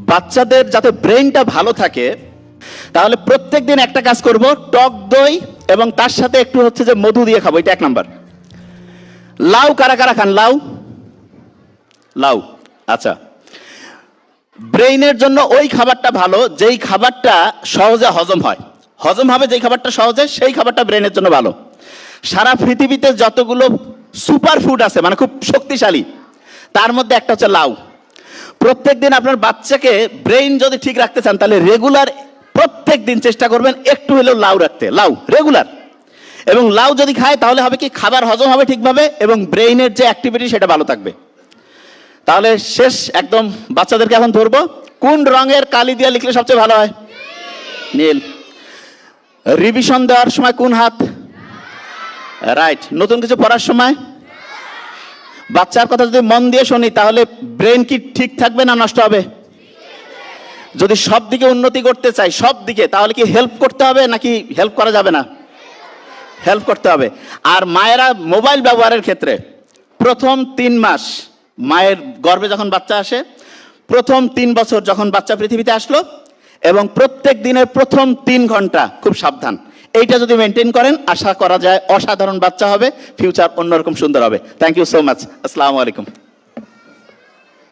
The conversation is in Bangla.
বাচ্চাদের যাতে ব্রেনটা ভালো থাকে, তাহলে প্রত্যেকদিন একটা কাজ করব, টক দই এবং তার সাথে একটু হচ্ছে যে মধু দিয়ে খাবো, এটা 1 নাম্বার। লাউ কারা কারা খান? লাউ, লাউ, আচ্ছা। ব্রেইনের জন্য ওই খাবারটা ভালো যেই খাবারটা সহজে হজম হয়, হজম হবে যেই খাবারটা সহজে, সেই খাবারটা ব্রেনের জন্য ভালো। সারা পৃথিবীতে যতগুলো সুপার ফুড আছে, মানে খুব শক্তিশালী, তার মধ্যে একটা হচ্ছে লাউ। প্রত্যেকদিন আপনার বাচ্চাকে ব্রেইন যদি ঠিক রাখতে চান, তাহলে রেগুলার প্রত্যেক দিন চেষ্টা করবেন একটু হলেও লাউ রাখতে, লাউ রেগুলার। এবং লাউ যদি খায় তাহলে হবে কি, খাবার হজম হবে ঠিকভাবে এবং ব্রেইনের যে অ্যাক্টিভিটি সেটা ভালো থাকবে। তাহলে শেষ একদম, বাচ্চাদেরকে এখন ধরবো, কোন রঙের কালি দিয়ে লিখলে সবচেয়ে ভালো হয়? নীল। রিভিশন দেওয়ার সময় কোন হাত? রাইট। নতুন কিছু পড়ার সময়? বাচ্চার কথা যদি মন দিয়ে শুনি তাহলে ব্রেন কি ঠিক থাকবে না নষ্ট হবে? যদি সব দিকে উন্নতি করতে চাই, সব দিকে, তাহলে কি হেল্প করতে হবে নাকি হেল্প করা যাবে না? হেল্প করতে হবে। আর মায়েরা মোবাইল ব্যবহারের ক্ষেত্রে প্রথম 3 মাস, মায়ের গর্ভে যখন বাচ্চা আসে, প্রথম 3 বছর যখন বাচ্চা পৃথিবীতে আসলো, এবং প্রত্যেক দিনের প্রথম 3 ঘন্টা খুব সাবধান, এইটা যদি মেনটেন করেন, আশা করা যায় অসাধারণ বাচ্চা হবে, ফিউচার অন্যরকম সুন্দর হবে। Thank you so much. আসসালামু আলাইকুম।